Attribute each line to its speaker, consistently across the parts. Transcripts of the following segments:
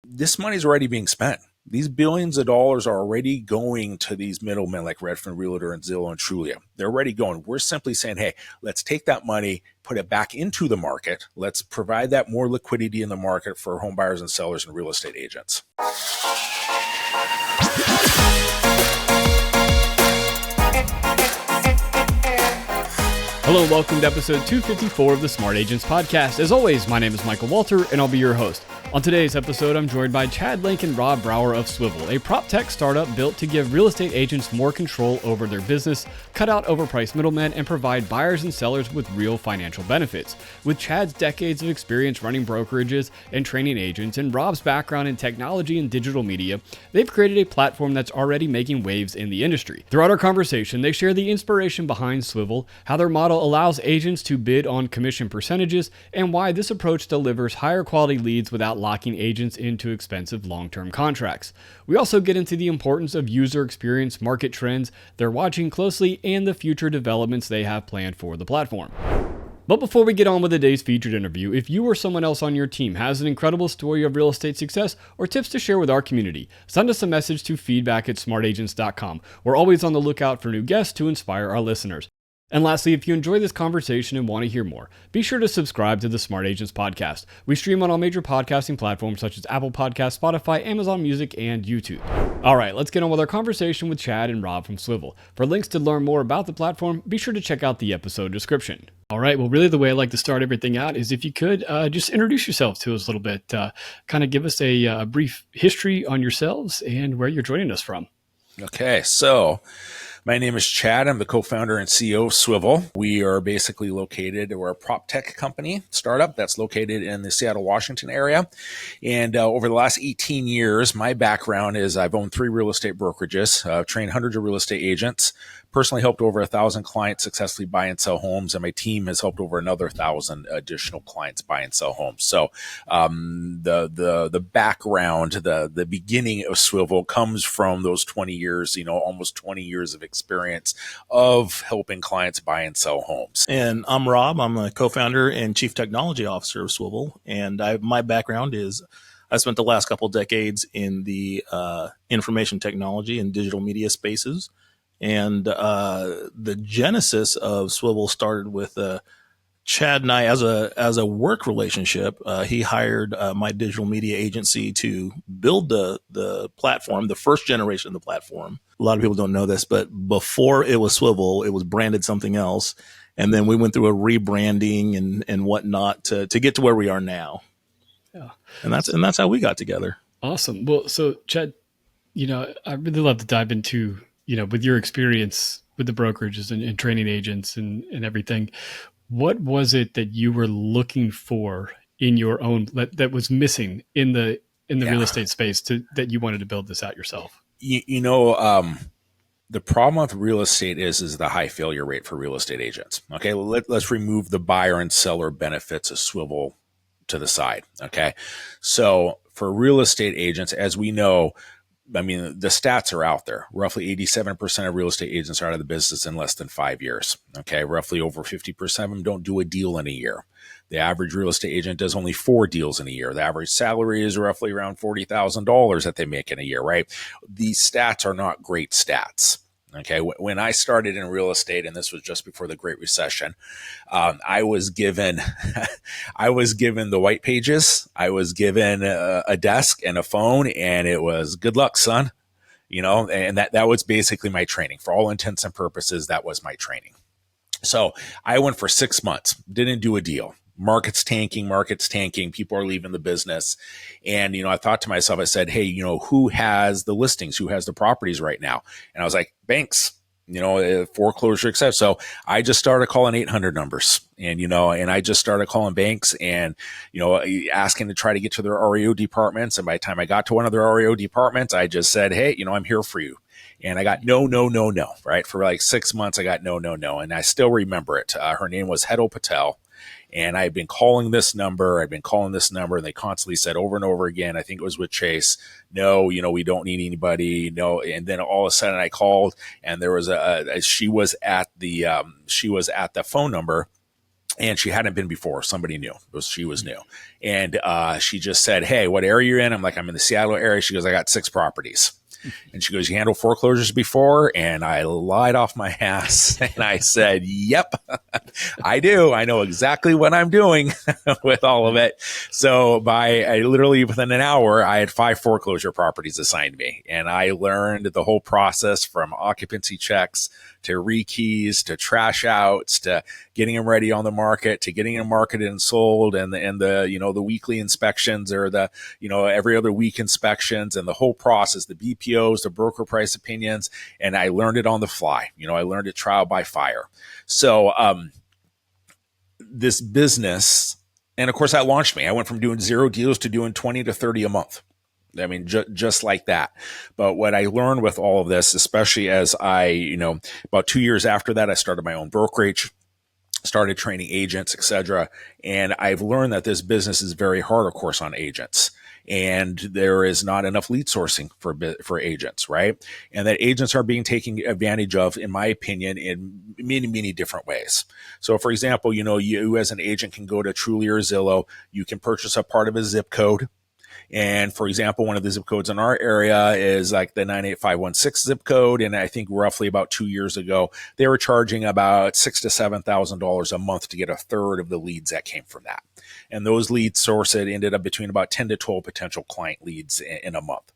Speaker 1: this money is already being spent. These billions of dollars are already going to these middlemen like Redfin, Realtor, and Zillow and Trulia. They're already going. We're simply saying, hey, let's take that money, put it back into the market. Let's provide that more liquidity in the market for home buyers and sellers and real estate agents.
Speaker 2: Hello, welcome to episode 254 of the Smart Agents Podcast. As always, my name is Michael Walter, and I'll be your host. On today's episode, I'm joined by Chad Link and Rob Brower of Swyvvl, a prop tech startup built to give real estate agents more control over their business, cut out overpriced middlemen, and provide buyers and sellers with real financial benefits. With Chad's decades of experience running brokerages and training agents, and Rob's background in technology and digital media, they've created a platform that's already making waves in the industry. Throughout our conversation, they share the inspiration behind Swyvvl, how their model allows agents to bid on commission percentages, and why this approach delivers higher quality leads without locking agents into expensive long-term contracts. We also get into the importance of user experience, market trends they're watching closely, and the future developments they have planned for the platform. But before we get on with today's featured interview, if you or someone else on your team has an incredible story of real estate success or tips to share with our community, send us a message to feedback@smartagents.com. We're always on the lookout for new guests to inspire our listeners. And lastly, if you enjoy this conversation and want to hear more, be sure to subscribe to the Smart Agents Podcast. We stream on all major podcasting platforms such as Apple Podcasts, Spotify, Amazon Music, and YouTube. All right, let's get on with our conversation with Chad and Rob from Swyvvl. For links to learn more about the platform, be sure to check out the episode description. All right, well, really the way I like to start everything out is if you could just introduce yourself to us a little bit, kind of give us a brief history on yourselves and where you're joining us from.
Speaker 1: Okay, so my name is Chad. I'm the co-founder and CEO of Swyvvl. We are basically we're a prop tech company startup that's located in the Seattle, Washington area. And over the last 18 years, my background is I've owned 3 real estate brokerages, trained hundreds of real estate agents, personally helped over 1,000 clients successfully buy and sell homes, and my team has helped over another 1,000 additional clients buy and sell homes. So the background, the beginning of Swyvvl comes from those 20 years, almost 20 years of experience of helping clients buy and sell homes.
Speaker 3: And I'm Rob. I'm a co-founder and chief technology officer of Swyvvl. And my background is I spent the last couple of decades in the information technology and digital media spaces. And the genesis of Swyvvl started with Chad and I as a work relationship. He hired my digital media agency to build the platform, the first generation of the platform. A lot of people don't know this, but before it was Swyvvl, it was branded something else. And then we went through a rebranding and whatnot to get to where we are now. Yeah. And that's how we got together.
Speaker 2: Awesome. Well, so Chad, I really love to dive into, with your experience with the brokerages and training agents and everything. What was it that you were looking for in your own that was missing in the real estate space that you wanted to build this out yourself?
Speaker 1: The problem with real estate is the high failure rate for real estate agents. Okay, let's remove the buyer and seller benefits of Swyvvl to the side. Okay, so for real estate agents, as we know, the stats are out there. Roughly 87% of real estate agents are out of the business in less than 5 years. Okay. Roughly over 50% of them don't do a deal in a year. The average real estate agent does only 4 deals in a year. The average salary is roughly around $40,000 that they make in a year, right? These stats are not great stats. Okay. When I started in real estate, and this was just before the Great Recession, I was given the white pages. I was given a desk and a phone, and it was good luck, son. And that was basically my training. For all intents and purposes, that was my training. So I went for 6 months, didn't do a deal. Market's tanking. People are leaving the business. And, I thought to myself, I said, hey, who has the listings? Who has the properties right now? And I was like, banks, foreclosure, etc. So I just started calling 800 numbers and I just started calling banks and, asking to try to get to their REO departments. And by the time I got to one of their REO departments, I just said, hey, I'm here for you. And I got no, right? For like 6 months, I got no. And I still remember it. Her name was Hetal Patel. And I've been calling this number. And they constantly said over and over again, I think it was with Chase, no, we don't need anybody. No. And then all of a sudden I called and there was she was at the phone number and she hadn't been before. Somebody new. She was new. And she just said, hey, what area are you in? I'm like, I'm in the Seattle area. She goes, I got 6 properties. And she goes, you handled foreclosures before? And I lied off my ass. And I said, yep, I do. I know exactly what I'm doing with all of it. So literally within an hour, I had 5 foreclosure properties assigned me. And I learned the whole process from occupancy checks to rekeys to trash outs to getting them ready on the market to getting them marketed and sold, and the weekly inspections or the every other week inspections, and the whole process, the BPOs, the broker price opinions. And I learned it on the fly. I learned it trial by fire. So this business, and of course that launched me. I went from doing 0 deals to doing 20 to 30 a month. I mean, just like that. But what I learned with all of this, especially as about 2 years after that, I started my own brokerage, started training agents, etc. And I've learned that this business is very hard, of course, on agents. And there is not enough lead sourcing for agents, right? And that agents are being taken advantage of, in my opinion, in many, many different ways. So, for example, you as an agent can go to Trulia or Zillow. You can purchase a part of a zip code. And for example, one of the zip codes in our area is like the 98516 zip code. And I think roughly about 2 years ago, they were charging about $6,000 to $7,000 a month to get a third of the leads that came from that. And those leads sourced ended up between about 10 to 12 potential client leads in a month.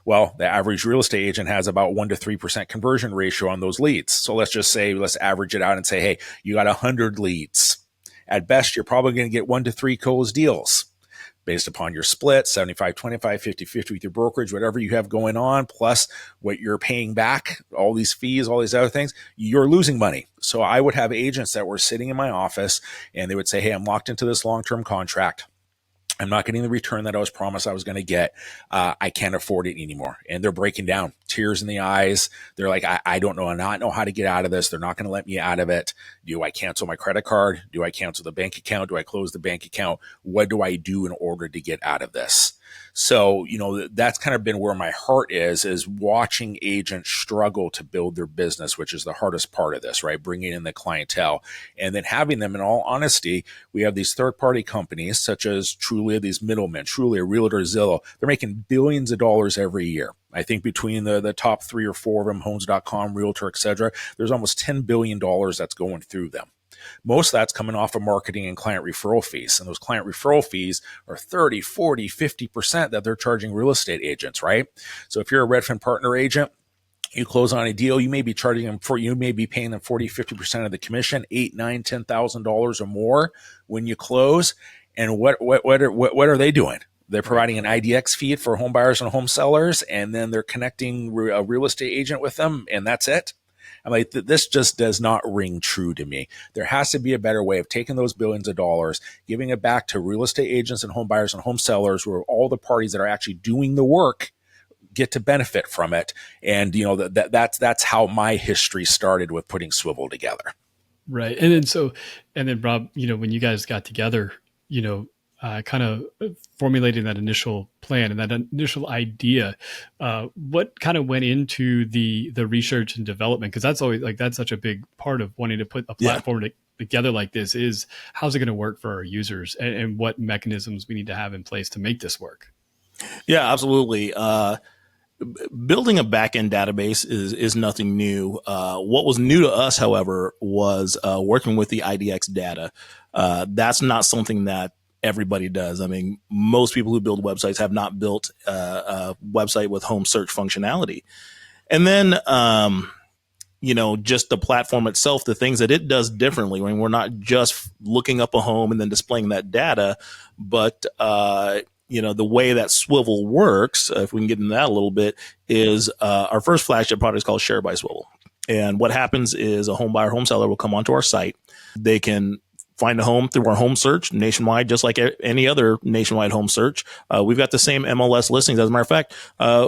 Speaker 1: Well, the average real estate agent has about 1% to 3% conversion ratio on those leads. So let's average it out and say, hey, you got 100 leads. At best, you're probably going to get 1 to 3 closed deals, based upon your split, 75-25, 50-50 with your brokerage, whatever you have going on, plus what you're paying back, all these fees, all these other things, you're losing money. So I would have agents that were sitting in my office and they would say, hey, I'm locked into this long-term contract. I'm not getting the return that I was promised I was going to get. I can't afford it anymore. And they're breaking down, tears in the eyes. They're like, I don't know how to get out of this. They're not going to let me out of it. Do I cancel my credit card? Do I cancel the bank account? Do I close the bank account? What do I do in order to get out of this? So, that's kind of been where my heart is watching agents struggle to build their business, which is the hardest part of this, right? Bringing in the clientele and then having them, in all honesty, we have these third-party companies such as Trulia, these middlemen, Trulia, Realtor, Zillow. They're making billions of dollars every year. I think between the top 3 or 4 of them, Homes.com, Realtor, etc., there's almost $10 billion that's going through them. Most of that's coming off of marketing and client referral fees. And those client referral fees are 30, 40, 50% that they're charging real estate agents, right? So if you're a Redfin partner agent, you close on a deal, you may be charging them you may be paying them 40, 50% of the commission, $8,000, $9,000, $10,000 or more when you close. And what are they doing? They're providing an IDX feed for home buyers and home sellers, and then they're connecting a real estate agent with them, and that's it. I'm like, this just does not ring true to me. There has to be a better way of taking those billions of dollars, giving it back to real estate agents and home buyers and home sellers, who are all the parties that are actually doing the work, get to benefit from it. And that's how my history started with putting Swyvvl together.
Speaker 2: Right. And then Rob, when you guys got together, kind of formulating that initial plan and that initial idea, what kind of went into the research and development? Because that's always that's such a big part of wanting to put a platform together like this, is how's it going to work for our users, and what mechanisms we need to have in place to make this work.
Speaker 3: Yeah, absolutely. Building a backend database is nothing new. What was new to us, however, was working with the IDX data. That's not something that everybody does. I mean, most people who build websites have not built a website with home search functionality. And then, just the platform itself, the things that it does differently. I mean, we're not just looking up a home and then displaying that data, but, the way that Swyvvl works, if we can get into that a little bit, is our first flagship product is called Share by Swyvvl. And what happens is a home buyer, home seller will come onto our site. They can find a home through our home search nationwide, just like any other nationwide home search. We've got the same MLS listings. As a matter of fact,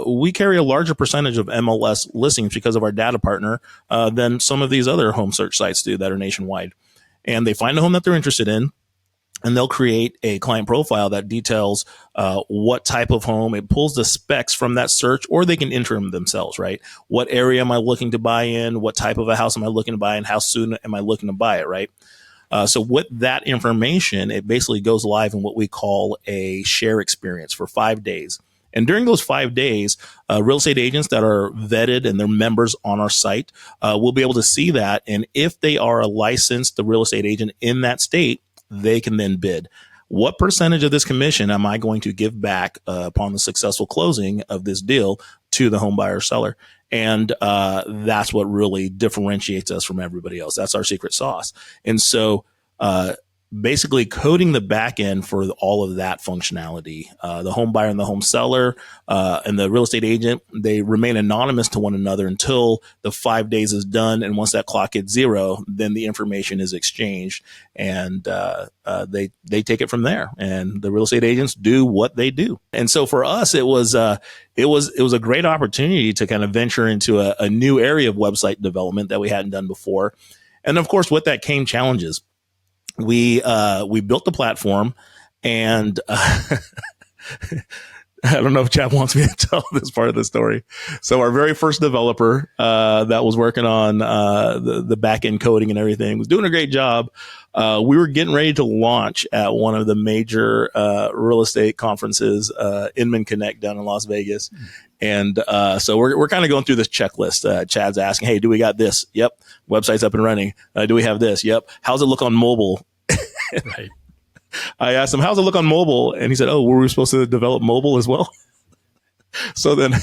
Speaker 3: we carry a larger percentage of MLS listings because of our data partner than some of these other home search sites do that are nationwide. And they find a home that they're interested in, and they'll create a client profile that details what type of home. It pulls the specs from that search, or they can enter them themselves, right? What area am I looking to buy in? What type of a house am I looking to buy, and how soon am I looking to buy it, right? So with that information, it basically goes live in what we call a share experience for 5 days. And during those 5 days, real estate agents that are vetted and they're members on our site will be able to see that. And if they are a licensed real estate agent in that state, they can then bid. What percentage of this commission am I going to give back upon the successful closing of this deal to the home buyer seller? And that's what really differentiates us from everybody else. That's our secret sauce. And so basically coding the back end for all of that functionality. The home buyer and the home seller and the real estate agent, they remain anonymous to one another until the 5 days is done. And once that clock hits 0, then the information is exchanged, and they take it from there. And the real estate agents do what they do. And so for us, it was a great opportunity to kind of venture into a new area of website development that we hadn't done before. And of course, with that came challenges. We built the platform, and I don't know if Chad wants me to tell this part of the story. So our very first developer that was working on the back end coding and everything was doing a great job. We were getting ready to launch at one of the major real estate conferences, Inman Connect down in Las Vegas. And so we're kind of going through this checklist. Chad's asking, hey, do we got this? Yep. Website's up and running. Do we have this? Yep. How's it look on mobile?
Speaker 2: Right.
Speaker 3: I asked him, how's it look on mobile? And he said, oh, were we supposed to develop mobile as well? So then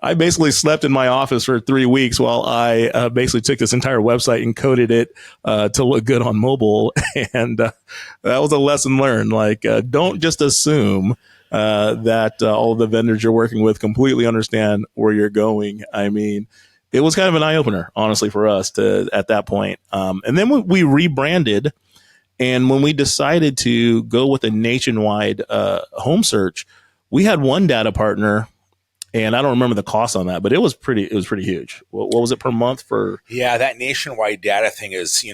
Speaker 3: I basically slept in my office for 3 weeks while I basically took this entire website and coded it to look good on mobile. And that was a lesson learned. Like, don't just assume that all the vendors you're working with completely understand where you're going. I mean, it was kind of an eye opener, honestly, for us at that point. And then we rebranded. And when we decided to go with a nationwide home search, we had one data partner, and I don't remember the cost on that, but it was pretty huge. What was it per month for?
Speaker 1: Yeah, that nationwide data thing is,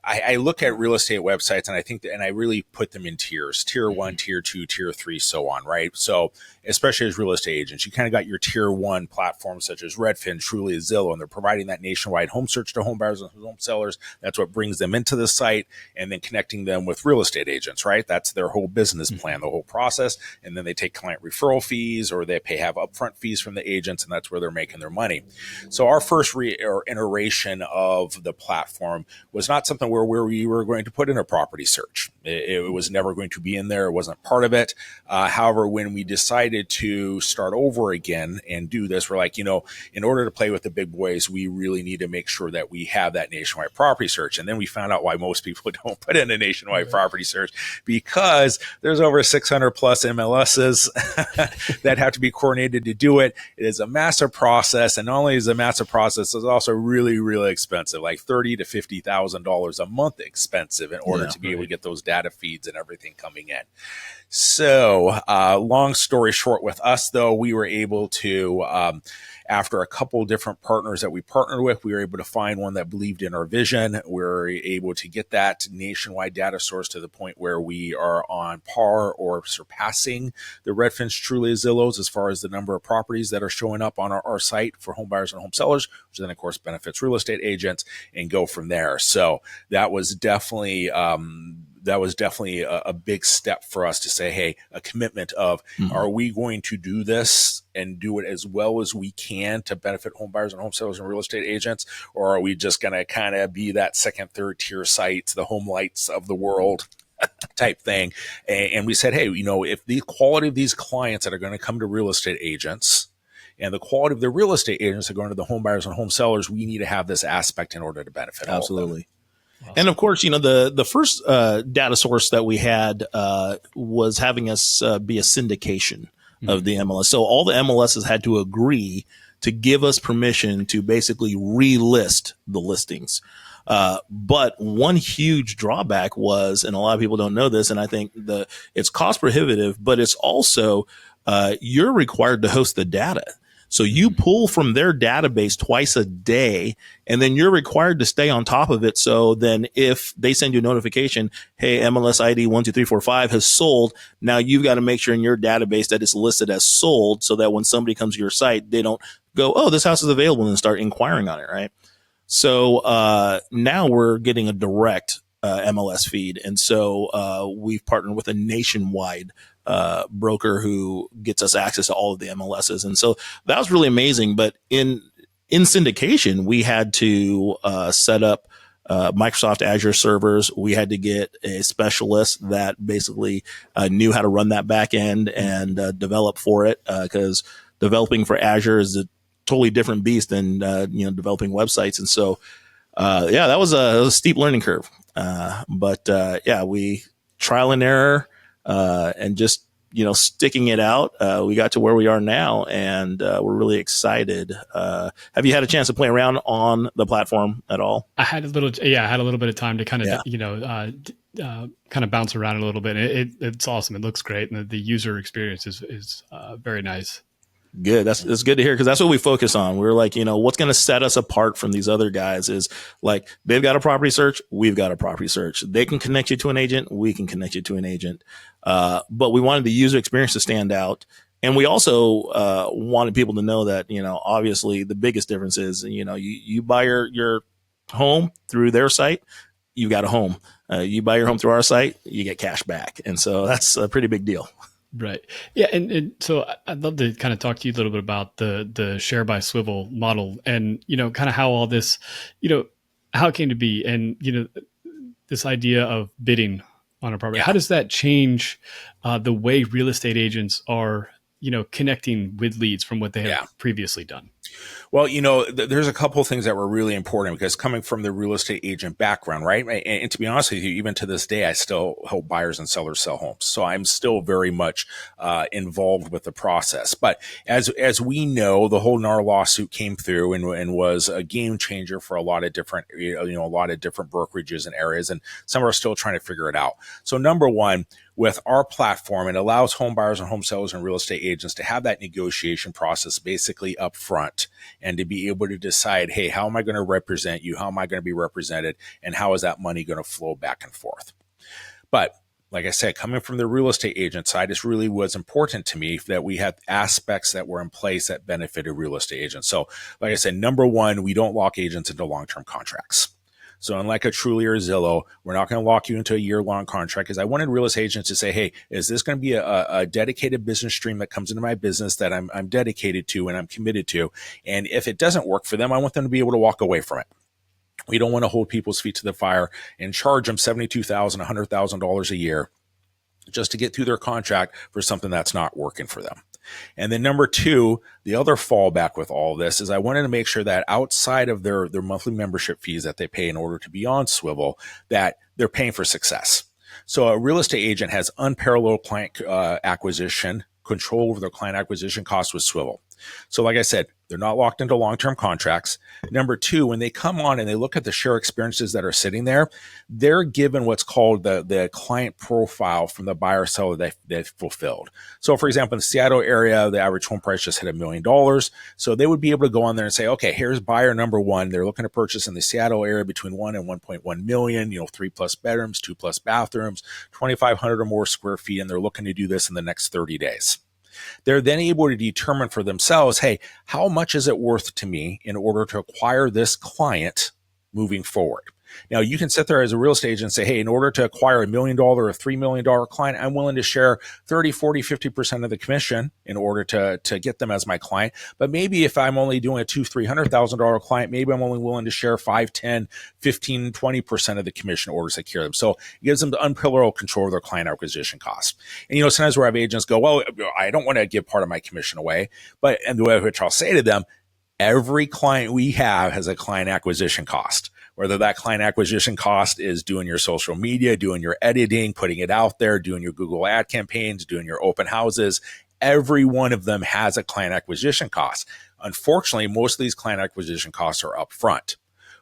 Speaker 1: I look at real estate websites, and I think and I really put them in tiers: tier 1, tier 2, tier 3, so on, right? So especially as real estate agents, you kind of got your tier 1 platforms such as Redfin, Trulia, Zillow, and they're providing that nationwide home search to home buyers and home sellers. That's what brings them into the site, and then connecting them with real estate agents, right? That's their whole business plan, the whole process. And then they take client referral fees, or they have upfront fees from the agents, and that's where they're making their money. So our first iteration of the platform was not something where we were going to put in a property search. It was never going to be in there. It wasn't part of it. However, when we decided to start over again and do this, we're like, in order to play with the big boys, we really need to make sure that we have that nationwide property search. And then we found out why most people don't put in a nationwide property search, because there's over 600 plus MLSs that have to be coordinated to do it. It is a massive process, and not only is it a massive process, it's also really, really expensive, like $30,000 to $50,000 a month expensive in order to be able to get those data feeds and everything coming in. So, long story short, with us though, we were able to, after a couple of different partners that we partnered with, we were able to find one that believed in our vision. We were able to get that nationwide data source to the point where we are on par or surpassing the Redfins, Trulia, Zillows as far as the number of properties that are showing up on our site for home buyers and home sellers, which then of course benefits real estate agents, and go from there. So that was definitely a big step for us to say, hey, a commitment of, are we going to do this and do it as well as we can to benefit home buyers and home sellers and real estate agents? Or are we just going to kind of be that second, third tier site, the Home Lights of the world type thing? And we said, hey, if the quality of these clients that are going to come to real estate agents and the quality of the real estate agents that are going to the home buyers and home sellers, we need to have this aspect in order to benefit all of them.
Speaker 3: Awesome. And of course, the first data source that we had was having us be a syndication of the MLS. So all the MLSs had to agree to give us permission to basically relist the listings. But one huge drawback was, and a lot of people don't know this, and I think it's cost prohibitive, but it's also you're required to host the data. So you pull from their database twice a day, and then you're required to stay on top of it. So then if they send you a notification, hey, MLS ID 12345 has sold, now you've got to make sure in your database that it's listed as sold, so that when somebody comes to your site, they don't go, oh, this house is available, and start inquiring on it, right? So now we're getting a direct MLS feed. And so we've partnered with a nationwide broker who gets us access to all of the MLSs. And so that was really amazing. But in syndication, we had to set up Microsoft Azure servers. We had to get a specialist that basically knew how to run that back end and develop for it, because developing for Azure is a totally different beast than developing websites. And so that was a steep learning curve. But we trial and error and just sticking it out. We got to where we are now, and we're really excited. Have you had a chance to play around on the platform at all?
Speaker 2: I had a little bit of time to kind of, kind of bounce around a little bit. It's awesome. It looks great. And the user experience is very nice.
Speaker 3: Good. That's good to hear, because that's what we focus on. We're like, what's going to set us apart from these other guys is like, they've got a property search. We've got a property search. They can connect you to an agent. We can connect you to an agent. But we wanted the user experience to stand out. And we also wanted people to know that, obviously the biggest difference is, you buy your home through their site, you got a home. You buy your home through our site, you get cash back. And so that's a pretty big deal.
Speaker 2: Right. Yeah. And so I'd love to kind of talk to you a little bit about the Share by Swyvl model and, kind of how all this, how it came to be, and, this idea of bidding on a property. Yeah. How does that change the way real estate agents are, connecting with leads from what they have previously done?
Speaker 1: Well, there's a couple of things that were really important, because coming from the real estate agent background, right? And to be honest with you, even to this day, I still help buyers and sellers sell homes. So I'm still very much involved with the process. But as we know, the whole NAR lawsuit came through and was a game changer for a lot of different, a lot of different brokerages and areas, and some are still trying to figure it out. So number one, with our platform, it allows home buyers and home sellers and real estate agents to have that negotiation process basically up front, and to be able to decide, hey, how am I going to represent you? How am I going to be represented? And how is that money going to flow back and forth? But like I said, coming from the real estate agent side, it really was important to me that we had aspects that were in place that benefited real estate agents. So like I said, number one, we don't lock agents into long-term contracts. So unlike a Truly or Zillow, we're not going to lock you into a year-long contract, because I wanted real estate agents to say, hey, is this going to be a dedicated business stream that comes into my business that I'm dedicated to and I'm committed to? And if it doesn't work for them, I want them to be able to walk away from it. We don't want to hold people's feet to the fire and charge them $72,000, $100,000 a year just to get through their contract for something that's not working for them. And then number two, the other fallback with all this is I wanted to make sure that outside of their monthly membership fees that they pay in order to be on Swyvl, that they're paying for success. So a real estate agent has unparalleled client acquisition, control over their client acquisition costs with Swyvl. So like I said, they're not locked into long-term contracts. Number two, when they come on and they look at the share experiences that are sitting there, they're given what's called the client profile from the buyer seller that they've fulfilled. So for example, in the Seattle area, the average home price just hit $1 million. So they would be able to go on there and say, okay, here's buyer number one. They're looking to purchase in the Seattle area between 1 and 1.1 million, 3+ bedrooms, 2+ bathrooms, 2,500 or more square feet. And they're looking to do this in the next 30 days. They're then able to determine for themselves, hey, how much is it worth to me in order to acquire this client moving forward? Now, you can sit there as a real estate agent and say, hey, in order to acquire $1 million or $3 million client, I'm willing to share 30, 40, 50% of the commission in order to get them as my client. But maybe if I'm only doing a $200,000, $300,000 client, maybe I'm only willing to share 5, 10, 15, 20% of the commission in order to secure them. So it gives them the unparalleled control of their client acquisition cost. And, sometimes where I have agents go, well, I don't want to give part of my commission away. And the way which I'll say to them, every client we have has a client acquisition cost. Whether that client acquisition cost is doing your social media, doing your editing, putting it out there, doing your Google ad campaigns, doing your open houses, every one of them has a client acquisition cost. Unfortunately, most of these client acquisition costs are upfront.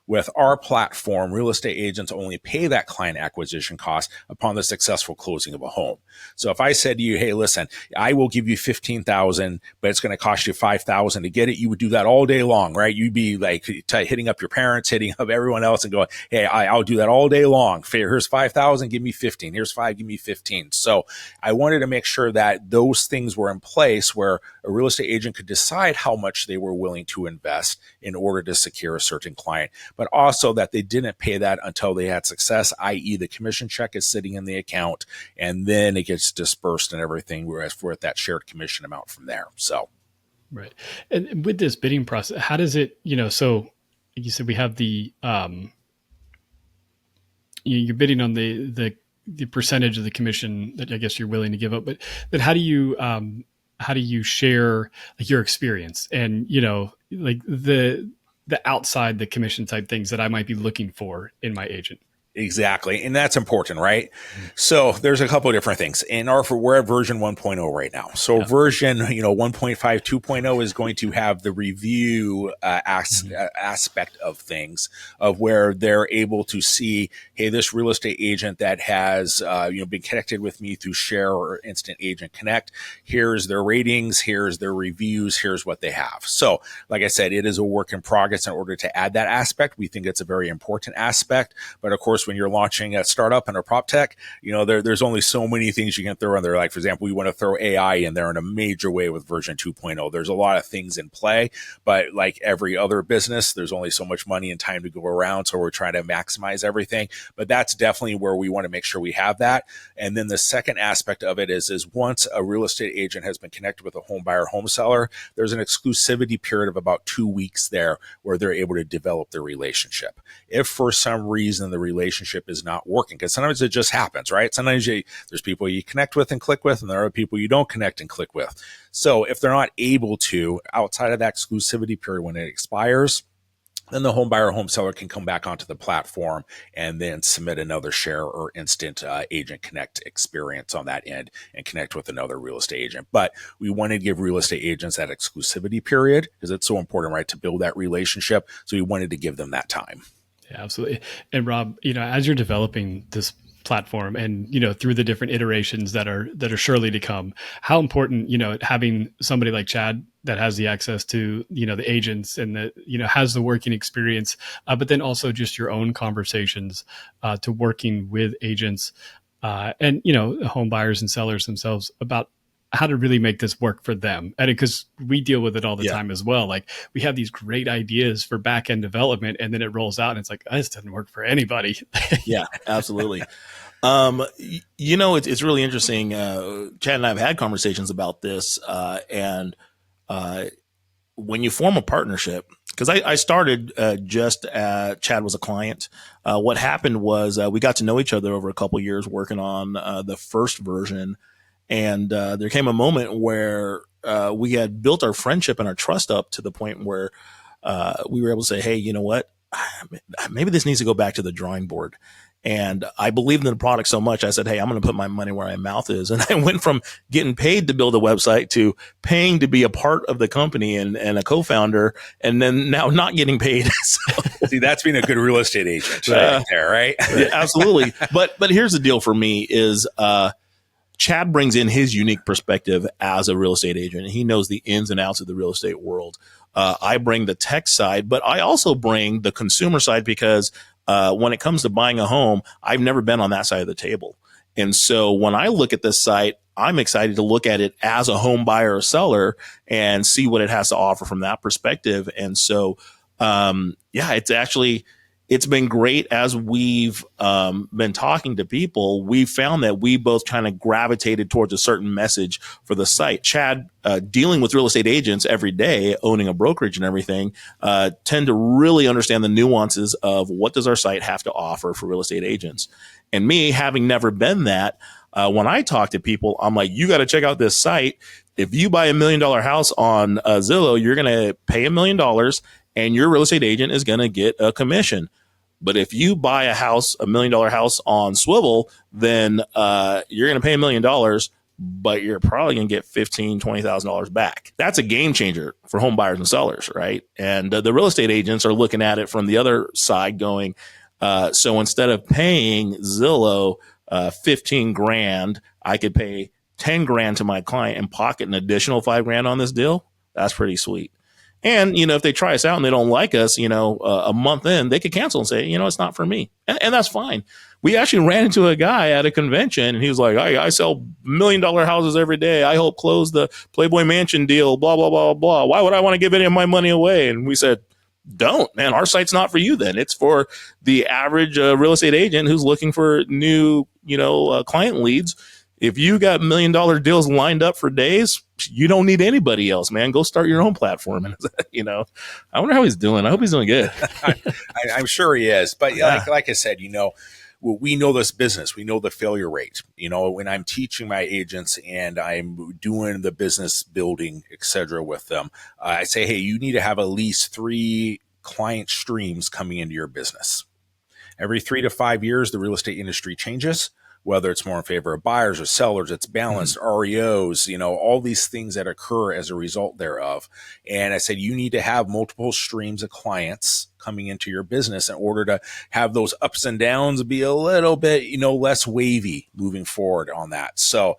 Speaker 1: With our platform, real estate agents only pay that client acquisition cost upon the successful closing of a home. So if I said to you, hey, listen, I will give you $15,000, but it's going to cost you $5,000 to get it, you would do that all day long, right? You'd be like hitting up your parents, hitting up everyone else and going, hey, I'll do that all day long. Here's $5,000, give me 15. Here's 5, give me 15. So I wanted to make sure that those things were in place where a real estate agent could decide how much they were willing to invest in order to secure a certain client. but also that they didn't pay that until they had success, i.e. the commission check is sitting in the account and then it gets dispersed and everything, whereas we're at that shared commission amount from there. So.
Speaker 2: Right. And with this bidding process, how does it, so you said we have the, you're bidding on the percentage of the commission that I guess you're willing to give up, but how do you share like your experience and, like the outside the commission type things that I might be looking for in my agent?
Speaker 1: Exactly. And that's important, right? So there's a couple of different things. We're at version 1.0 right now. So version, 1.5, 2.0 is going to have the review aspect of things, of where they're able to see, hey, this real estate agent that has, been connected with me through Share or Instant Agent Connect, here's their ratings, here's their reviews, here's what they have. So like I said, it is a work in progress in order to add that aspect. We think it's a very important aspect, but of course, when you're launching a startup and a prop tech, there's only so many things you can throw in there. Like, for example, we want to throw AI in there in a major way with version 2.0. There's a lot of things in play, but like every other business, there's only so much money and time to go around. So we're trying to maximize everything, but that's definitely where we want to make sure we have that. And then the second aspect of it is once a real estate agent has been connected with a home buyer, home seller, there's an exclusivity period of about 2 weeks there where they're able to develop their relationship. If for some reason the relationship is not working, because sometimes it just happens, right? Sometimes there's people you connect with and click with, and there are people you don't connect and click with. So if they're not able to, outside of that exclusivity period when it expires, then the home buyer or home seller can come back onto the platform and then submit another Share or Instant Agent Connect experience on that end and connect with another real estate agent. But we want to give real estate agents that exclusivity period because it's so important, right, to build that relationship. So we wanted to give them that time.
Speaker 2: Yeah, absolutely. And Rob, as you're developing this platform and, through the different iterations that are surely to come, how important, having somebody like Chad that has the access to, the agents and has the working experience, but then also just your own conversations to working with agents and, home buyers and sellers themselves about how to really make this work for them. And because we deal with it all the time as well. Like we have these great ideas for back end development and then it rolls out and it's like, this doesn't work for anybody.
Speaker 3: Yeah, absolutely. It's really interesting. Chad and I have had conversations about this. And when you form a partnership, because I started Chad was a client. What happened was we got to know each other over a couple of years working on the first version. And there came a moment where we had built our friendship and our trust up to the point where we were able to say, hey, you know what? Maybe this needs to go back to the drawing board. And I believed in the product so much, I said, hey, I'm going to put my money where my mouth is. And I went from getting paid to build a website to paying to be a part of the company and a co-founder, and then now not getting paid. So,
Speaker 1: see, that's being a good real estate agent right there, right?
Speaker 3: Yeah, absolutely. But here's the deal for me is Chad brings in his unique perspective as a real estate agent. He knows the ins and outs of the real estate world. I bring the tech side, but I also bring the consumer side because when it comes to buying a home, I've never been on that side of the table. And so when I look at this site, I'm excited to look at it as a home buyer or seller and see what it has to offer from that perspective. And so, it's been great as we've been talking to people. We found that we both kind of gravitated towards a certain message for the site. Chad, dealing with real estate agents every day, owning a brokerage and everything, tend to really understand the nuances of what does our site have to offer for real estate agents. And me, having never been that, when I talk to people, I'm like, you got to check out this site. If you buy $1 million house on Zillow, you're going to pay $1 million and your real estate agent is going to get a commission. But if you buy $1 million house on Swyvvl, then you're going to pay $1 million, but you're probably going to get $15,000, $20,000 back. That's a game changer for home buyers and sellers, right? And the real estate agents are looking at it from the other side going, so instead of paying Zillow $15,000, I could pay $10,000 to my client and pocket an additional $5,000 on this deal. That's pretty sweet. And, if they try us out and they don't like us, a month in, they could cancel and say, it's not for me. And that's fine. We actually ran into a guy at a convention and he was like, I sell $1 million houses every day. I help close the Playboy Mansion deal, blah, blah, blah, blah. Why would I want to give any of my money away? And we said, don't, man. Our site's not for you. Then it's for the average real estate agent who's looking for new, client leads. If you got $1 million deals lined up for days, you don't need anybody else, man. Go start your own platform. And I wonder how he's doing. I hope he's doing good.
Speaker 1: I'm sure he is. But
Speaker 3: Yeah.
Speaker 1: like I said, we know this business. We know the failure rate. When I'm teaching my agents and I'm doing the business building, et cetera, with them, I say, hey, you need to have at least 3 client streams coming into your business. Every 3 to 5 years, the real estate industry changes, whether it's more in favor of buyers or sellers, it's balanced, REOs, all these things that occur as a result thereof. And I said, you need to have multiple streams of clients coming into your business in order to have those ups and downs be a little bit, less wavy moving forward on that. So,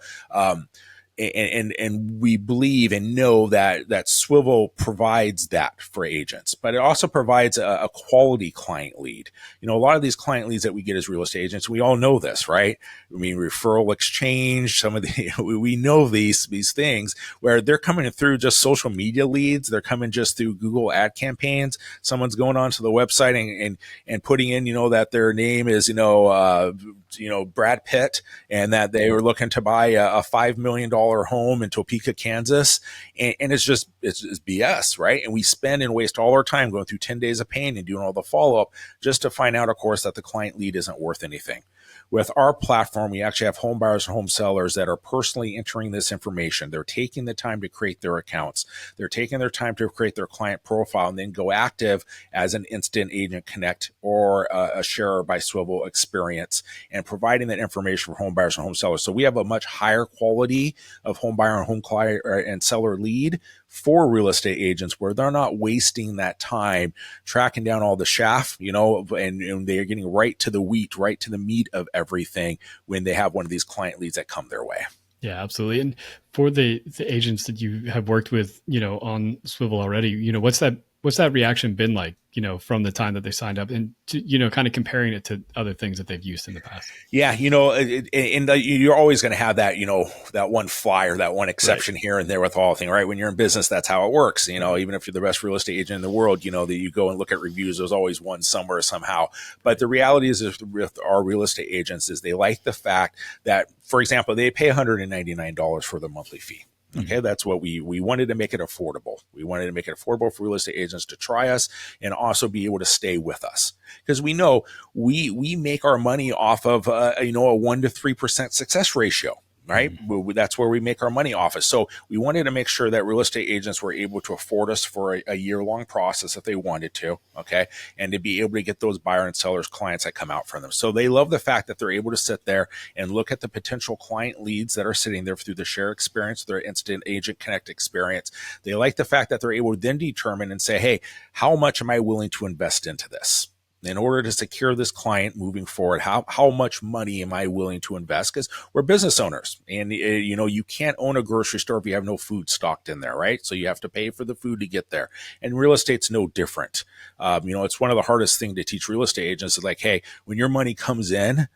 Speaker 1: and we believe and know that Swyvvl provides that for agents, but it also provides a quality client lead. A lot of these client leads that we get as real estate agents, we all know this, right? I mean, referral exchange, some of the, we know these things where they're coming through just social media leads. They're coming just through Google ad campaigns. Someone's going onto the website and putting in, that their name is, Brad Pitt, and that they were looking to buy a $5 million home in Topeka, Kansas. And it's BS, right? And we spend and waste all our time going through 10 days of pain and doing all the follow-up just to find out, of course, that the client lead isn't worth anything. With our platform, we actually have home buyers and home sellers that are personally entering this information. They're taking the time to create their accounts. They're taking their time to create their client profile and then go active as an instant agent connect or a sharer by Swyvvl experience and providing that information for home buyers and home sellers. So we have a much higher quality of home buyer and home client and seller lead for real estate agents where they're not wasting that time tracking down all the chaff, and they're getting right to the wheat, right to the meat of everything when they have one of these client leads that come their way.
Speaker 2: Yeah, absolutely. And for the agents that you have worked with, on Swyvvl already, what's that reaction been like, from the time that they signed up and to, kind of comparing it to other things that they've used in the past?
Speaker 1: Yeah. You're always going to have that, that one fly or that one exception here and there with all things, right? When you're in business, that's how it works. Even if you're the best real estate agent in the world, that you go and look at reviews, there's always one somewhere somehow. But the reality is with our real estate agents is they like the fact that, for example, they pay $199 for the monthly fee. Okay, that's what we wanted to make it affordable. We wanted to make it affordable for real estate agents to try us and also be able to stay with us because we know we make our money off of a 1 to 3% success ratio. Right. That's where we make our money off of. So we wanted to make sure that real estate agents were able to afford us for a year-long process if they wanted to. Okay. And to be able to get those buyer and sellers clients that come out from them. So they love the fact that they're able to sit there and look at the potential client leads that are sitting there through the share experience, their instant agent connect experience. They like the fact that they're able to then determine and say, hey, how much am I willing to invest into this? In order to secure this client moving forward, how much money am I willing to invest? Because we're business owners and, you can't own a grocery store if you have no food stocked in there, right? So you have to pay for the food to get there. And real estate's no different. It's one of the hardest things to teach real estate agents is like, hey, when your money comes in,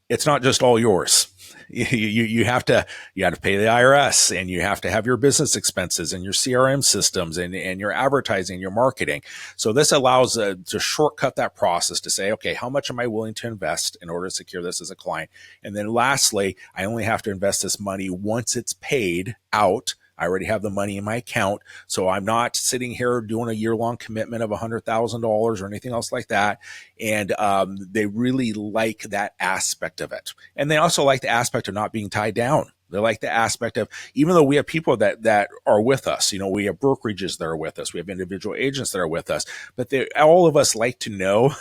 Speaker 1: it's not just all yours. You have to pay the IRS and you have to have your business expenses and your CRM systems and your advertising, your marketing. So this allows to shortcut that process to say, okay, how much am I willing to invest in order to secure this as a client? And then lastly, I only have to invest this money once it's paid out. I already have the money in my account. So I'm not sitting here doing a year-long commitment of $100,000 or anything else like that. And they really like that aspect of it. And they also like the aspect of not being tied down. They like the aspect of, even though we have people that are with us, we have brokerages that are with us, we have individual agents that are with us, but all of us like to know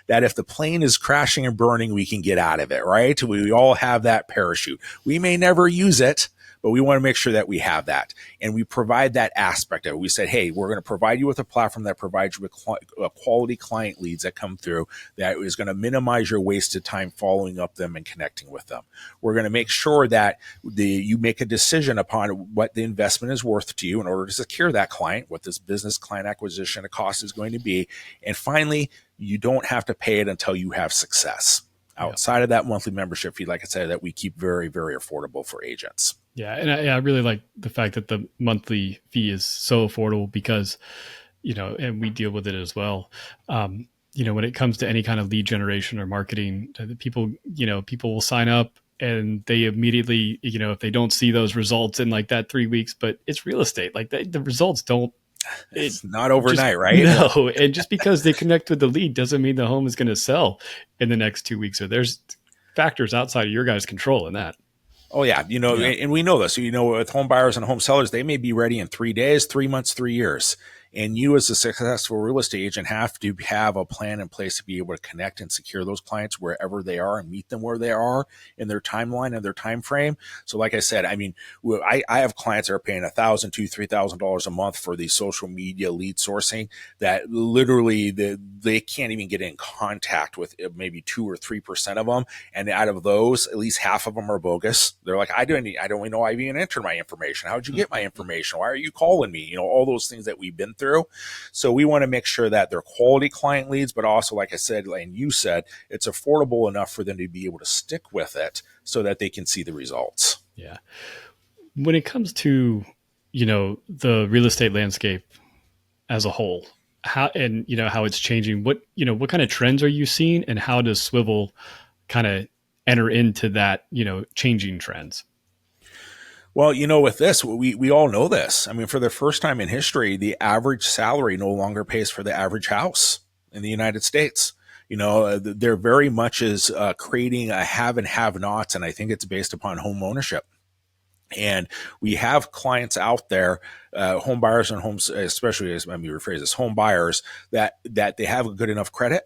Speaker 1: that if the plane is crashing and burning, we can get out of it, right? We all have that parachute. We may never use it, but we want to make sure that we have that. And we provide that aspect of it. We said, hey, we're going to provide you with a platform that provides you with quality client leads that come through that is going to minimize your wasted time following up them and connecting with them. We're going to make sure that you make a decision upon what the investment is worth to you in order to secure that client, what this business client acquisition cost is going to be. And finally, you don't have to pay it until you have success. Outside of that monthly membership fee, like I said, that we keep very, very affordable for agents.
Speaker 2: Yeah. And I really like the fact that the monthly fee is so affordable because and we deal with it as well. When it comes to any kind of lead generation or marketing, people will sign up and they immediately, if they don't see those results in like that 3 weeks, but it's real estate, like the results don't, it
Speaker 1: It's not
Speaker 2: just,
Speaker 1: overnight, right?
Speaker 2: no. And just because they connect with the lead doesn't mean the home is going to sell in the next 2 weeks. So there's factors outside of your guys' control in that.
Speaker 1: Oh yeah,
Speaker 3: Yeah.
Speaker 1: and we know this. With home buyers and home sellers, they may be ready in 3 days, 3 months, 3 years. And you, as a successful real estate agent, have to have a plan in place to be able to connect and secure those clients wherever they are and meet them where they are in their timeline and their time frame. So, like I said, I mean, I have clients that are paying $1,000, $2,000, $3,000 a month for the social media lead sourcing that literally they can't even get in contact with maybe 2 or 3% of them. And out of those, at least half of them are bogus. They're like, I don't even know I even entered my information. How'd you get my information? Why are you calling me? All those things that we've been through. So we want to make sure that they're quality client leads, but also, like I said, and you said, it's affordable enough for them to be able to stick with it so that they can see the results.
Speaker 2: Yeah. When it comes to, the real estate landscape as a whole, how it's changing, what kind of trends are you seeing, and how does Swyvl kind of enter into that, changing trends?
Speaker 1: Well, with this, we all know this. I mean, for the first time in history, the average salary no longer pays for the average house in the United States. They're very much is creating a have and have nots, and I think it's based upon home ownership. And we have clients out there, home buyers and homes, especially, as let me rephrase this, home buyers that they have a good enough credit.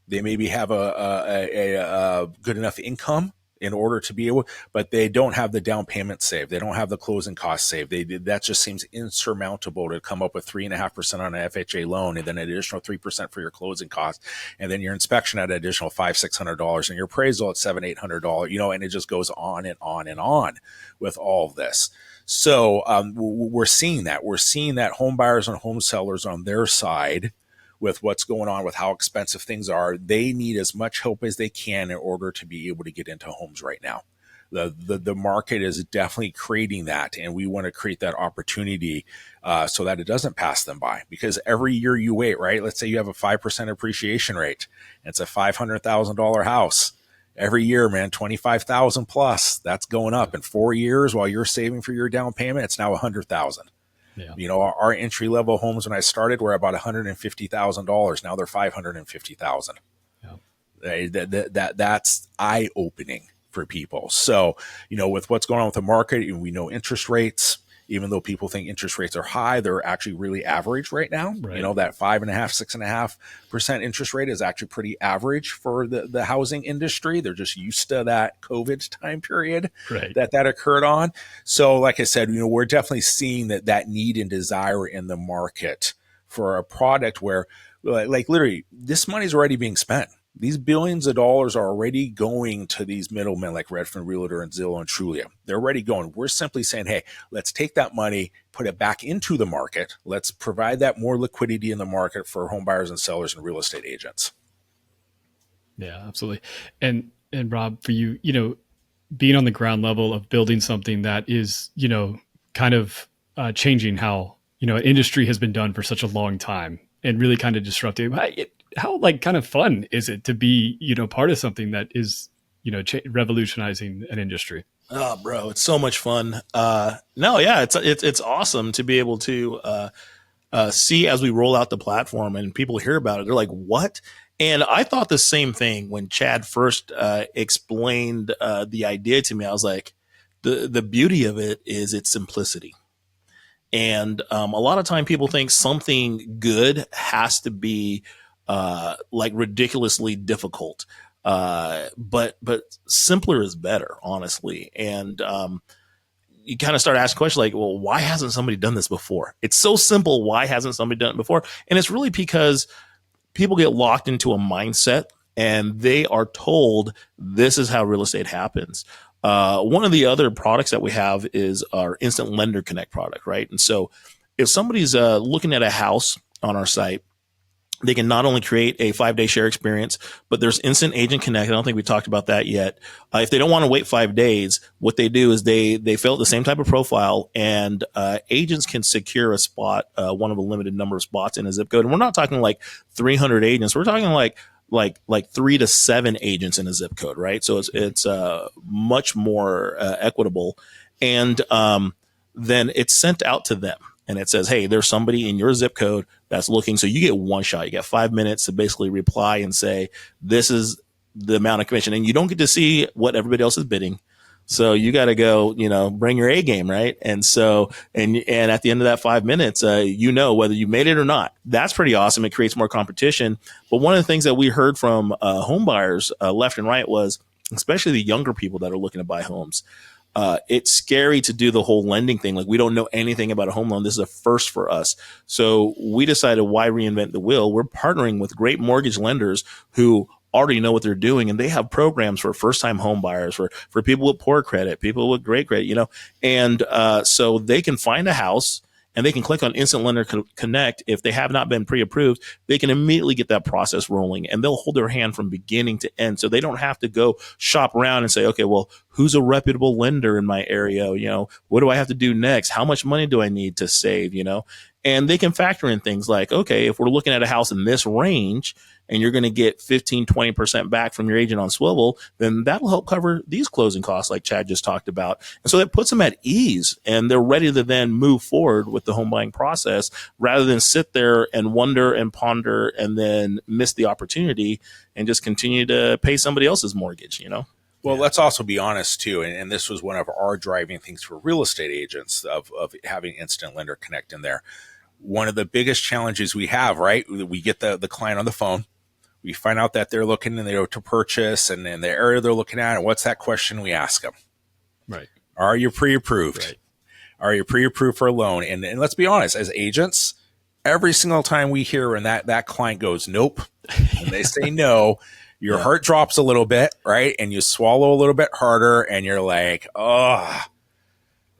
Speaker 1: They maybe have a good enough income in order to be able, but they don't have the down payment saved. They don't have the closing costs saved. That just seems insurmountable to come up with 3.5% on an FHA loan, and then an additional 3% for your closing costs, and then your inspection at an additional $500-$600, and your appraisal at $700-$800. And it just goes on and on and on with all of this. So we're seeing that. We're seeing that home buyers and home sellers on their side, with what's going on with how expensive things are, they need as much help as they can in order to be able to get into homes right now. The market is definitely creating that, and we want to create that opportunity so that it doesn't pass them by. Because every year you wait, right? Let's say you have a 5% appreciation rate. It's a $500,000 house. Every year, man, 25,000 plus. That's going up in 4 years. While you're saving for your down payment, it's now 100,000.
Speaker 2: Yeah.
Speaker 1: Our entry level homes when I started were about $150,000. Now they're $550,000. Yeah. That's eye opening for people. So, with what's going on with the market, we know interest rates, even though people think interest rates are high, they're actually really average right now.
Speaker 2: Right.
Speaker 1: That 5.5%, 6.5% interest rate is actually pretty average for the housing industry. They're just used to that COVID time period
Speaker 2: Right.
Speaker 1: that occurred on. So, like I said, we're definitely seeing that need and desire in the market for a product where, like literally, this money's already being spent. These billions of dollars are already going to these middlemen like Redfin, Realtor, and Zillow and Trulia. They're already going. We're simply saying, hey, let's take that money, put it back into the market. Let's provide that more liquidity in the market for home buyers and sellers and real estate agents.
Speaker 2: Yeah, absolutely. And Rob, for you, being on the ground level of building something that is, kind of changing how, an industry has been done for such a long time and really kind of disruptive. How like kind of fun is it to be, part of something that is, revolutionizing an industry?
Speaker 3: Oh, bro, it's so much fun. No, yeah, it's awesome to be able to see as we roll out the platform and people hear about it. They're like, "What?" And I thought the same thing when Chad first explained the idea to me. I was like, the beauty of it is its simplicity. And a lot of time people think something good has to be like ridiculously difficult. But simpler is better, honestly. And you kind of start asking questions like, well, why hasn't somebody done this before? It's so simple. Why hasn't somebody done it before? And it's really because people get locked into a mindset and they are told this is how real estate happens. One of the other products that we have is our Instant Lender Connect product, right? And so if somebody's looking at a house on our site They can not only create a 5-day share experience, but there's instant agent connect. I don't think we talked about that yet. If they don't want to wait 5 days, what they do is they fill out the same type of profile, and agents can secure a spot, one of a limited number of spots in a zip code. And we're not talking like 300 agents. We're talking like 3 to 7 agents in a zip code, right? So it's much more equitable, and then it's sent out to them. And it says, hey, there's somebody in your zip code that's looking. So you get one shot. You get 5 minutes to basically reply and say, this is the amount of commission. And you don't get to see what everybody else is bidding. So you got to go, bring your A game, right? And so, and at the end of that 5 minutes, whether you made it or not. That's pretty awesome. It creates more competition. But one of the things that we heard from home buyers left and right was, especially the younger people that are looking to buy homes, it's scary to do the whole lending thing. Like, we don't know anything about a home loan. This is a first for us. So we decided, why reinvent the wheel? We're partnering with great mortgage lenders who already know what they're doing, and they have programs for first-time home buyers, for people with poor credit, people with great credit, and so they can find a house and they can click on Instant Lender Connect. If they have not been pre-approved, they can immediately get that process rolling, and they'll hold their hand from beginning to end. So they don't have to go shop around and say, okay, well, who's a reputable lender in my area? What do I have to do next? How much money do I need to save? And they can factor in things like, okay, if we're looking at a house in this range and you're going to get 15, 20% back from your agent on Swyvvl, then that'll help cover these closing costs like Chad just talked about. And so that puts them at ease, and they're ready to then move forward with the home buying process rather than sit there and wonder and ponder and then miss the opportunity and just continue to pay somebody else's mortgage,
Speaker 1: Well, let's also be honest too, and this was one of our driving things for real estate agents of having Instant Lender Connect in there. One of the biggest challenges we have, right? We get the client on the phone. We find out that they're looking and they're to purchase and in the area they're looking at. And what's that question we ask them?
Speaker 2: Right.
Speaker 1: Are you pre-approved?
Speaker 2: Right.
Speaker 1: Are you pre-approved for a loan? And let's be honest, as agents, every single time we hear and that client goes, nope, and they say no, your heart drops a little bit, right? And you swallow a little bit harder and you're like, oh,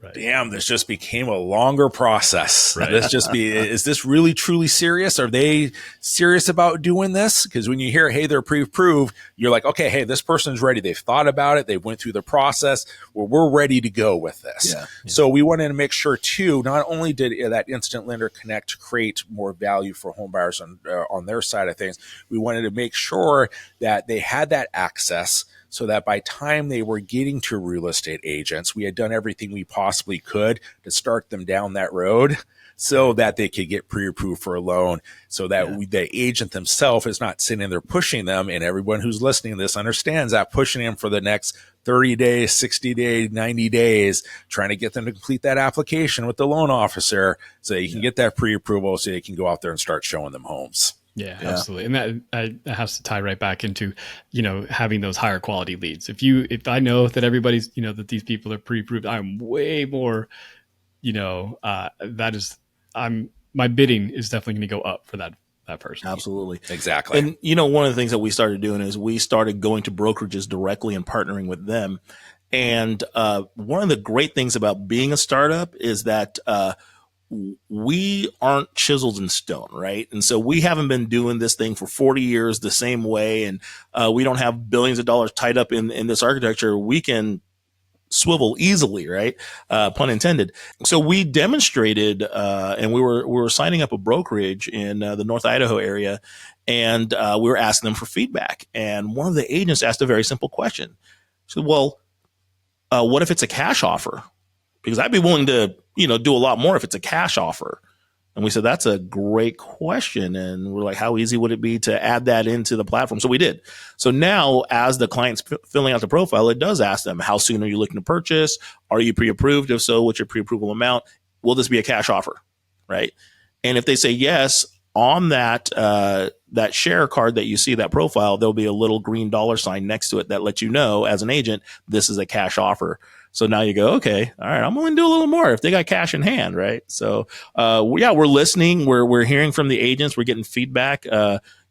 Speaker 1: right. Damn, this just became a longer process. Right. Is this really truly serious? Are they serious about doing this? Because when you hear, hey, they're pre-approved, you're like, okay, hey, this person's ready. They've thought about it. They went through the process. We're ready to go with this. Yeah. So we wanted to make sure too, not only did that Instant Lender Connect create more value for home buyers on their side of things, we wanted to make sure that they had that access, so that by time they were getting to real estate agents, we had done everything we possibly could to start them down that road so that they could get pre-approved for a loan, so that the agent themselves is not sitting there pushing them. And everyone who's listening to this understands that, pushing them for the next 30 days, 60 days, 90 days, trying to get them to complete that application with the loan officer so you can get that pre-approval so they can go out there and start showing them homes.
Speaker 2: Yeah, absolutely. And that has to tie right back into, having those higher quality leads. If I know that everybody's, that these people are pre-approved, I'm way more, my bidding is definitely going to go up for that person.
Speaker 3: Absolutely.
Speaker 1: Exactly.
Speaker 3: And, one of the things that we started doing is we started going to brokerages directly and partnering with them. And one of the great things about being a startup is that we aren't chiseled in stone, right? And so we haven't been doing this thing for 40 years the same way, and we don't have billions of dollars tied up in this architecture. We can swivel easily, right? Pun intended. So we demonstrated, and we were signing up a brokerage in the North Idaho area, and we were asking them for feedback. And one of the agents asked a very simple question. She said, well, what if it's a cash offer? Because I'd be willing to, do a lot more if it's a cash offer. And we said, that's a great question. And we're like, how easy would it be to add that into the platform? So we did. So now as the client's filling out the profile, it does ask them, how soon are you looking to purchase? Are you pre-approved? If so, what's your pre-approval amount? Will this be a cash offer? Right. And if they say yes, on that share card that you see, that profile, there'll be a little green $sign next to it that lets you know as an agent, this is a cash offer. So now you go, okay, all right, I'm willing to do a little more if they got cash in hand, right? So we're listening. We're hearing from the agents. We're getting feedback.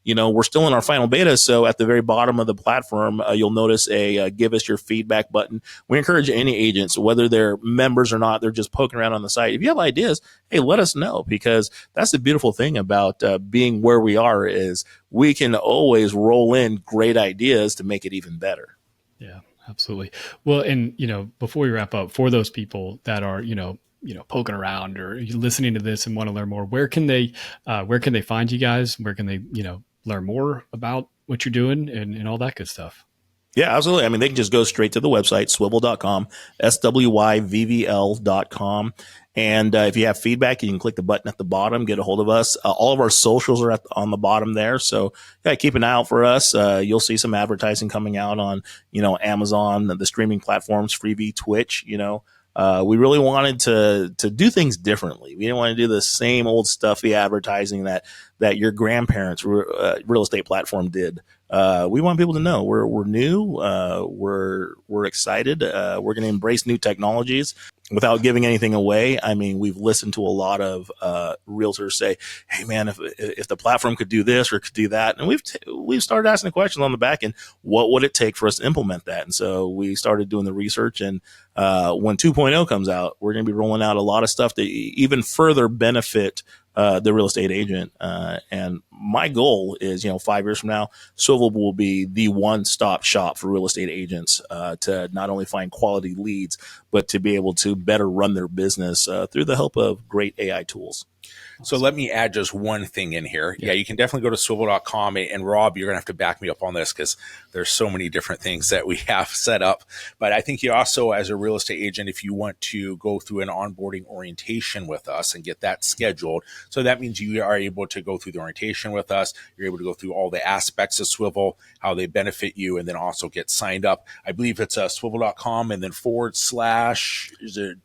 Speaker 3: we're still in our final beta. So at the very bottom of the platform, you'll notice a give us your feedback button. We encourage any agents, whether they're members or not, they're just poking around on the site. If you have ideas, hey, let us know, because that's the beautiful thing about being where we are is we can always roll in great ideas to make it even better.
Speaker 2: Yeah, absolutely. Well, and, before we wrap up, for those people that are, poking around or listening to this and want to learn more, where can they find you guys? Where can they, learn more about what you're doing and all that good stuff?
Speaker 3: Yeah, absolutely. I mean, they can just go straight to the website, swyvvl.com, SWYVVL.com. And if you have feedback, you can click the button at the bottom, get a hold of us. All of our socials are on the bottom there. So keep an eye out for us. You'll see some advertising coming out on, Amazon, the streaming platforms, Freevee, Twitch. We really wanted to do things differently. We didn't want to do the same old stuffy advertising that your grandparents' real estate platform did. We want people to know we're new. We're excited. We're going to embrace new technologies without giving anything away. I mean, we've listened to a lot of realtors say, "Hey, man, if the platform could do this or could do that," and we've started asking the questions on the back end. What would it take for us to implement that? And so we started doing the research. And when 2.0 comes out, we're going to be rolling out a lot of stuff to even further benefit the real estate agent. And my goal is, 5 years from now, Swyvvl will be the one-stop shop for real estate agents to not only find quality leads, but to be able to better run their business through the help of great AI tools.
Speaker 1: So let me add just one thing in here. Yeah, you can definitely go to swyvvl.com. And Rob, you're going to have to back me up on this because there's so many different things that we have set up. But I think you also, as a real estate agent, if you want to go through an onboarding orientation with us and get that scheduled, so that means you are able to go through the orientation with us. You're able to go through all the aspects of Swyvvl, how they benefit you, and then also get signed up. I believe it's swyvvl.com and then / is it?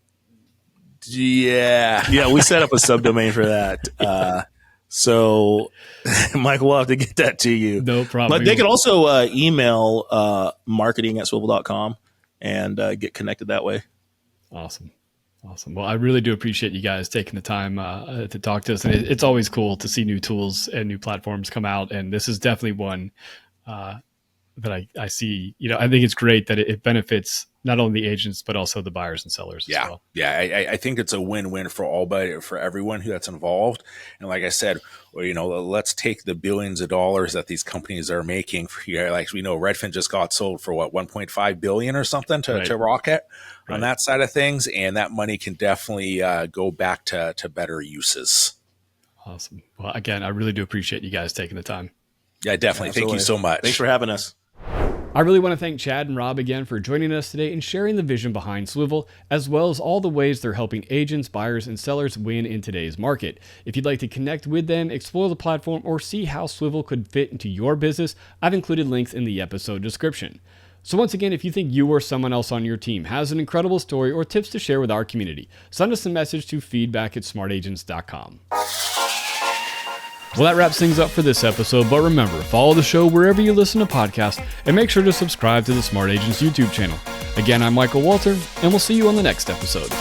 Speaker 1: Yeah,
Speaker 3: we set up a subdomain for that. So, Michael, we'll have to get that to you.
Speaker 2: No problem.
Speaker 3: But they could also email marketing@swyvvl.com and get connected that way.
Speaker 2: Awesome. Well, I really do appreciate you guys taking the time to talk to us. And it's always cool to see new tools and new platforms come out. And this is definitely one that I see. I think it's great that it benefits not only the agents, but also the buyers and sellers as well.
Speaker 1: Yeah. I think it's a win-win for everyone that's involved. And like I said, let's take the billions of dollars that these companies are making. Like we know Redfin just got sold for what, 1.5 billion or something to Rocket on that side of things. And that money can definitely go back to better uses.
Speaker 2: Awesome. Well, again, I really do appreciate you guys taking the time.
Speaker 1: Yeah, definitely.
Speaker 3: Absolutely.
Speaker 1: Thank you so much.
Speaker 3: Thanks for having us.
Speaker 2: I really want to thank Chad and Rob again for joining us today and sharing the vision behind Swyvvl, as well as all the ways they're helping agents, buyers, and sellers win in today's market. If you'd like to connect with them, explore the platform, or see how Swyvvl could fit into your business, I've included links in the episode description. So once again, if you think you or someone else on your team has an incredible story or tips to share with our community, send us a message to feedback@smartagents.com. Well, that wraps things up for this episode, but remember, follow the show wherever you listen to podcasts, and make sure to subscribe to the Smart Agents YouTube channel. Again, I'm Michael Walter, and we'll see you on the next episode.